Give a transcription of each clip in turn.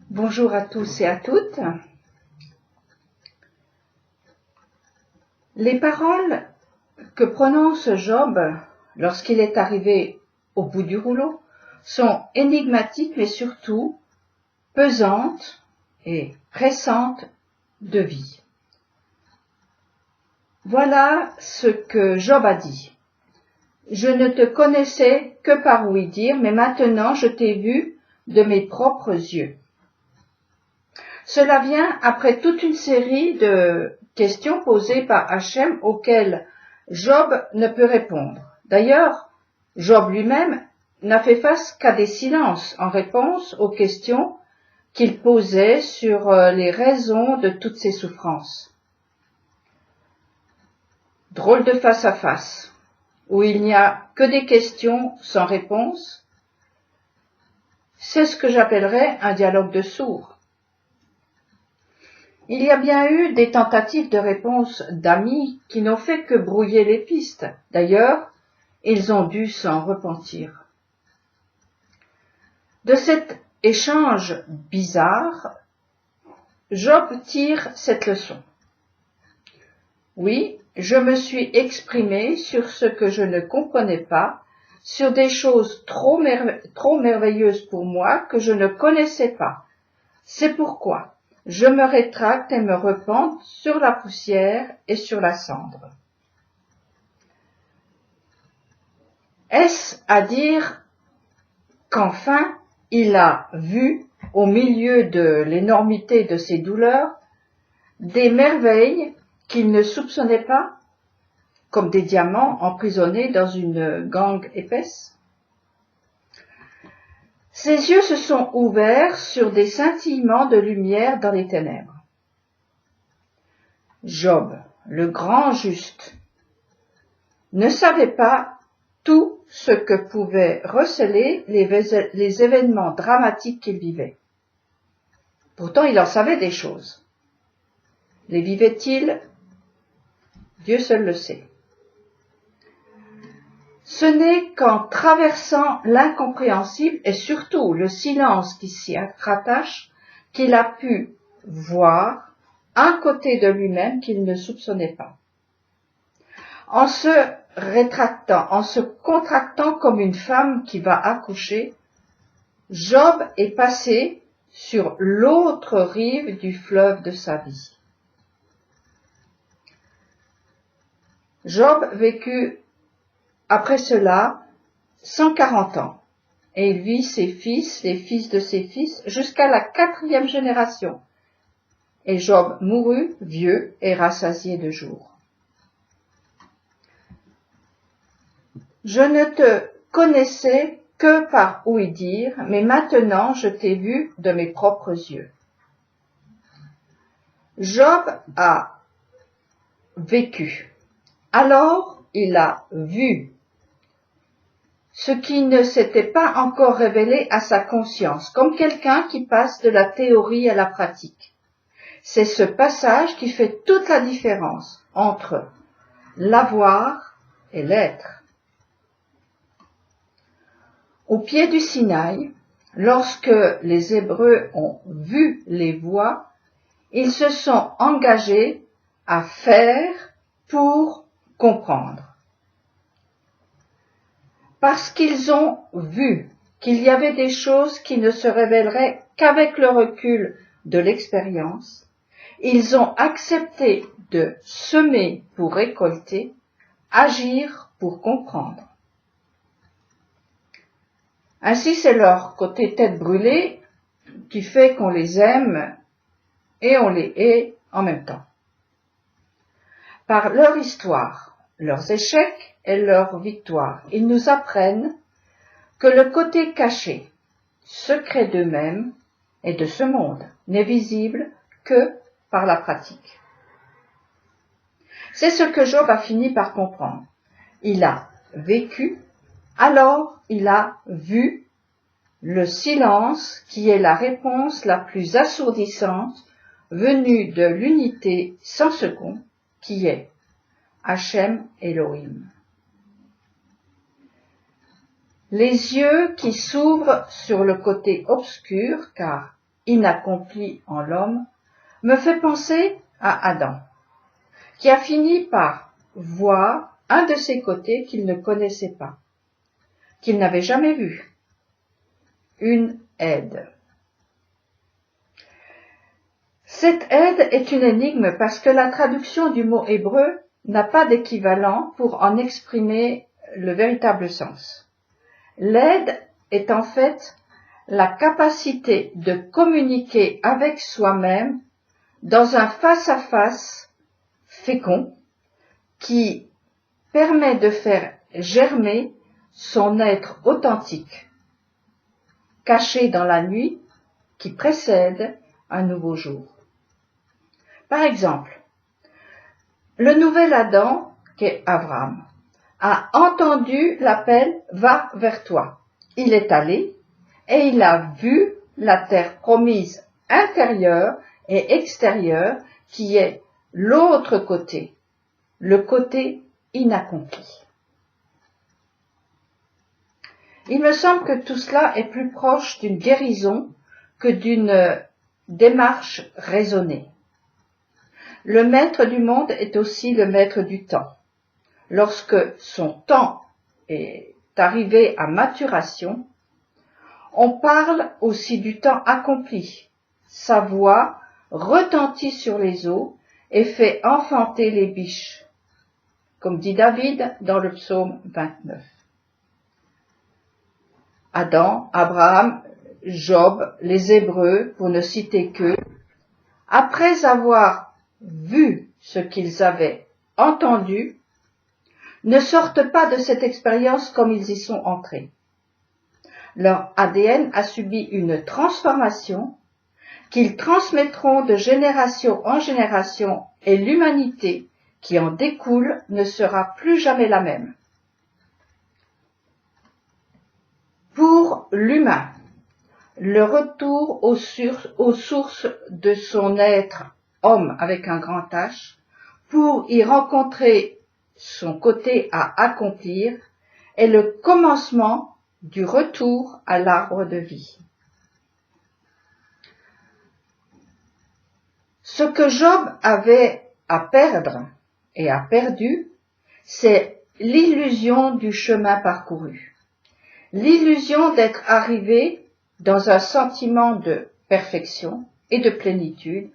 Bonjour à tous et à toutes. Les paroles que prononce Job lorsqu'il est arrivé au bout du rouleau sont énigmatiques mais surtout pesantes et pressantes de vie. Voilà ce que Job a dit. Je ne te connaissais que par ouï dire, mais maintenant je t'ai vu de mes propres yeux. Cela vient après toute une série de questions posées par Hachem auxquelles Job ne peut répondre. D'ailleurs, Job lui-même n'a fait face qu'à des silences en réponse aux questions qu'il posait sur les raisons de toutes ces souffrances. Drôle de face-à-face, où il n'y a que des questions sans réponse, c'est ce que j'appellerais un dialogue de sourds. Il y a bien eu des tentatives de réponse d'amis qui n'ont fait que brouiller les pistes. D'ailleurs, ils ont dû s'en repentir. De cet échange bizarre, Job tire cette leçon. Oui, je me suis exprimé sur ce que je ne comprenais pas, sur des choses trop merveilleuses pour moi que je ne connaissais pas. C'est pourquoi je me rétracte et me repens sur la poussière et sur la cendre. Est-ce à dire qu'enfin il a vu, au milieu de l'énormité de ses douleurs, des merveilles qu'il ne soupçonnait pas, comme des diamants emprisonnés dans une gangue épaisse? Ses yeux se sont ouverts sur des scintillements de lumière dans les ténèbres. Job, le grand juste, ne savait pas tout ce que pouvaient receler les événements dramatiques qu'il vivait. Pourtant, il en savait des choses. Les vivait-il? Dieu seul le sait. Ce n'est qu'en traversant l'incompréhensible et surtout le silence qui s'y rattache qu'il a pu voir un côté de lui-même qu'il ne soupçonnait pas. En se rétractant, en se contractant comme une femme qui va accoucher, Job est passé sur l'autre rive du fleuve de sa vie. Job vécut après cela 140 ans, et il vit ses fils, les fils de ses fils, jusqu'à la 4e génération. Et Job mourut vieux et rassasié de jours. Je ne te connaissais que par ouï dire, mais maintenant je t'ai vu de mes propres yeux. Job a vécu. Alors il a vu ce qui ne s'était pas encore révélé à sa conscience, comme quelqu'un qui passe de la théorie à la pratique. C'est ce passage qui fait toute la différence entre l'avoir et l'être. Au pied du Sinaï, lorsque les Hébreux ont vu les voies, ils se sont engagés à faire pour comprendre. Parce qu'ils ont vu qu'il y avait des choses qui ne se révéleraient qu'avec le recul de l'expérience, ils ont accepté de semer pour récolter, agir pour comprendre. Ainsi, c'est leur côté tête brûlée qui fait qu'on les aime et on les hait en même temps. Par leur histoire, leurs échecs et leurs victoires, ils nous apprennent que le côté caché, secret d'eux-mêmes et de ce monde, n'est visible que par la pratique. C'est ce que Job a fini par comprendre. Il a vécu, alors il a vu le silence qui est la réponse la plus assourdissante venue de l'unité sans second qui est Hachem Elohim. Les yeux qui s'ouvrent sur le côté obscur, car inaccompli en l'homme, me fait penser à Adam, qui a fini par voir un de ses côtés qu'il ne connaissait pas, qu'il n'avait jamais vu, une aide. Cette aide est une énigme parce que la traduction du mot hébreu n'a pas d'équivalent pour en exprimer le véritable sens. L'aide est en fait la capacité de communiquer avec soi-même dans un face-à-face fécond qui permet de faire germer son être authentique, caché dans la nuit qui précède un nouveau jour. Par exemple, le nouvel Adam, qui est Abraham, a entendu l'appel « Va vers toi ». Il est allé et il a vu la terre promise intérieure et extérieure qui est l'autre côté, le côté inaccompli. Il me semble que tout cela est plus proche d'une guérison que d'une démarche raisonnée. Le maître du monde est aussi le maître du temps. Lorsque son temps est arrivé à maturation, on parle aussi du temps accompli. Sa voix retentit sur les eaux et fait enfanter les biches, comme dit David dans le psaume 29. Adam, Abraham, Job, les Hébreux, pour ne citer qu'eux, après avoir vu ce qu'ils avaient entendu, ne sortent pas de cette expérience comme ils y sont entrés. Leur ADN a subi une transformation qu'ils transmettront de génération en génération et l'humanité qui en découle ne sera plus jamais la même. Pour l'humain, le retour aux sources de son être homme avec un grand H, pour y rencontrer son côté à accomplir, est le commencement du retour à l'arbre de vie. Ce que Job avait à perdre et a perdu, c'est l'illusion du chemin parcouru, l'illusion d'être arrivé dans un sentiment de perfection et de plénitude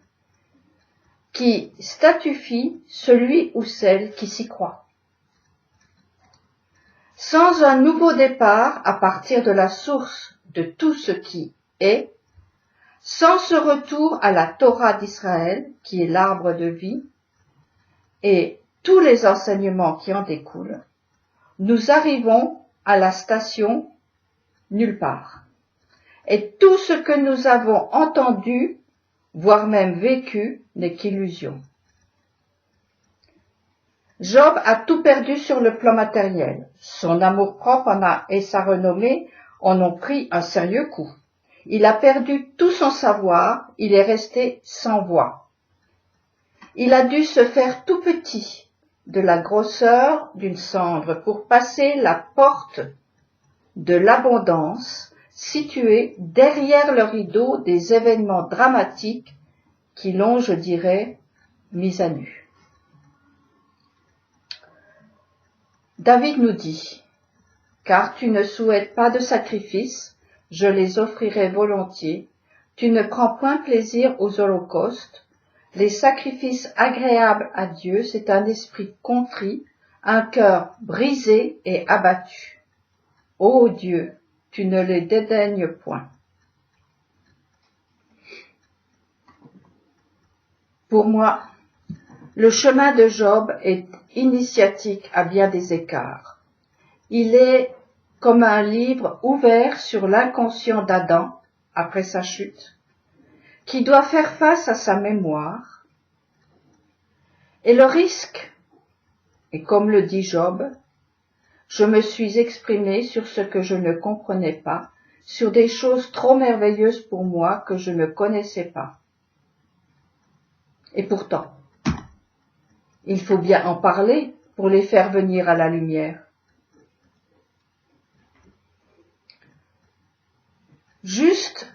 qui statufie celui ou celle qui s'y croit. Sans un nouveau départ à partir de la source de tout ce qui est, sans ce retour à la Torah d'Israël, qui est l'arbre de vie, et tous les enseignements qui en découlent, nous arrivons à la station nulle part. Et tout ce que nous avons entendu, voire même vécu, n'est qu'illusion. Job a tout perdu sur le plan matériel. Son amour-propre et sa renommée en ont pris un sérieux coup. Il a perdu tout son savoir, il est resté sans voix. Il a dû se faire tout petit, de la grosseur d'une cendre, pour passer la porte de l'abondance située derrière le rideau des événements dramatiques qui l'ont, je dirais, mis à nu. David nous dit, « Car tu ne souhaites pas de sacrifices, je les offrirai volontiers. Tu ne prends point plaisir aux holocaustes. Les sacrifices agréables à Dieu, c'est un esprit contrit, un cœur brisé et abattu. Ô Dieu, tu ne les dédaignes point. » Pour moi, le chemin de Job est initiatique à bien des écarts. Il est comme un livre ouvert sur l'inconscient d'Adam après sa chute, qui doit faire face à sa mémoire. Et le risque, et comme le dit Job, je me suis exprimé sur ce que je ne comprenais pas, sur des choses trop merveilleuses pour moi que je ne connaissais pas. Et pourtant, il faut bien en parler pour les faire venir à la lumière. Juste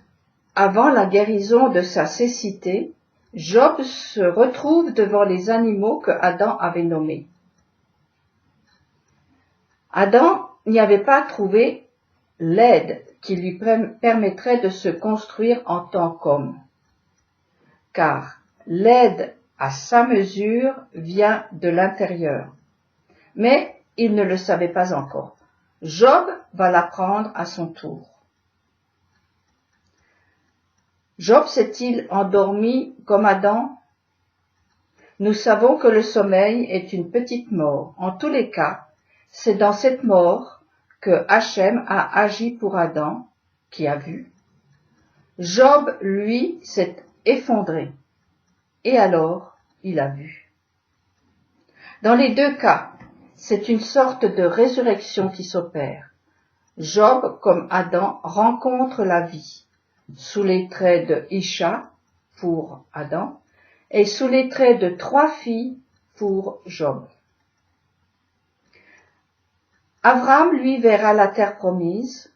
avant la guérison de sa cécité, Job se retrouve devant les animaux que Adam avait nommés. Adam n'y avait pas trouvé l'aide qui lui permettrait de se construire en tant qu'homme, car l'aide à sa mesure vient de l'intérieur. Mais il ne le savait pas encore. Job va l'apprendre à son tour. Job s'est-il endormi comme Adam? Nous savons que le sommeil est une petite mort. En tous les cas, c'est dans cette mort que Hachem a agi pour Adam, qui a vu. Job, lui, s'est effondré. Et alors, il a vu. Dans les deux cas, c'est une sorte de résurrection qui s'opère. Job, comme Adam, rencontre la vie, sous les traits de Isha, pour Adam, et sous les traits de 3 filles, pour Job. Avram, lui, verra la terre promise,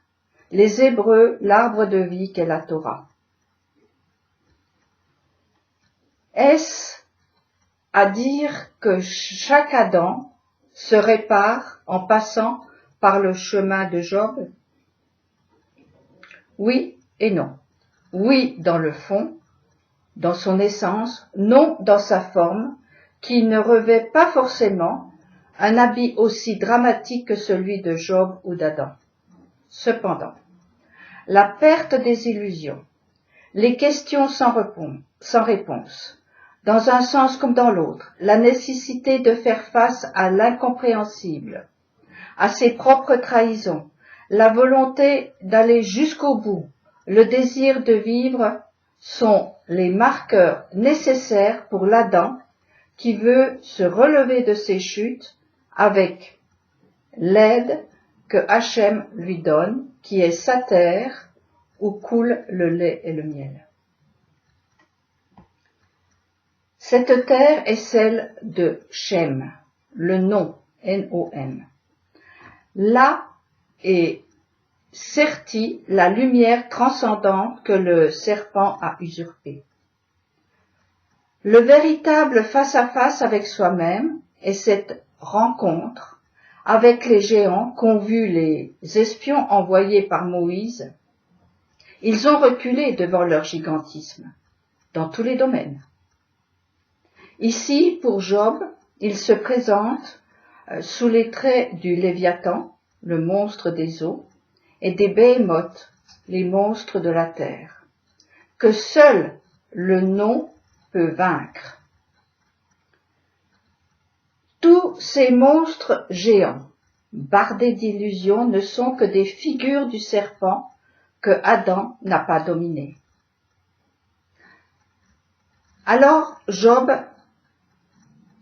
les Hébreux, l'arbre de vie qu'est la Torah. Est-ce à dire que chaque Adam se répare en passant par le chemin de Job? Oui et non. Oui dans le fond, dans son essence, non dans sa forme, qui ne revêt pas forcément un habit aussi dramatique que celui de Job ou d'Adam. Cependant, la perte des illusions, les questions sans réponse, dans un sens comme dans l'autre, la nécessité de faire face à l'incompréhensible, à ses propres trahisons, la volonté d'aller jusqu'au bout, le désir de vivre sont les marqueurs nécessaires pour l'Adam qui veut se relever de ses chutes avec l'aide que Hachem lui donne, qui est sa terre où coule le lait et le miel. Cette terre est celle de Shem, le nom, N-O-M. Là est sertie la lumière transcendante que le serpent a usurpée. Le véritable face-à-face avec soi-même est cette rencontre avec les géants qu'ont vu les espions envoyés par Moïse. Ils ont reculé devant leur gigantisme, dans tous les domaines. Ici, pour Job, il se présente sous les traits du Léviathan, le monstre des eaux, et des Béhémoth, les monstres de la terre, que seul le nom peut vaincre. Tous ces monstres géants, bardés d'illusions, ne sont que des figures du serpent que Adam n'a pas dominé. Alors Job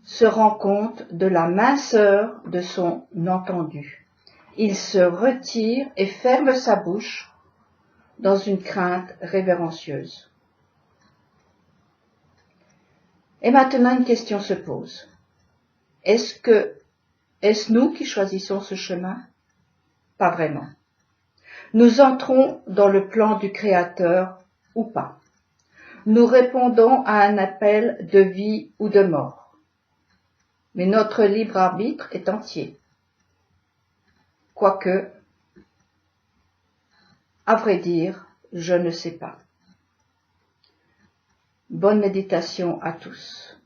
se rend compte de la minceur de son entendu. Il se retire et ferme sa bouche dans une crainte révérencieuse. Et maintenant une question se pose. Est-ce nous qui choisissons ce chemin? Pas vraiment. Nous entrons dans le plan du Créateur ou pas. Nous répondons à un appel de vie ou de mort. Mais notre libre arbitre est entier. Quoique, à vrai dire, je ne sais pas. Bonne méditation à tous.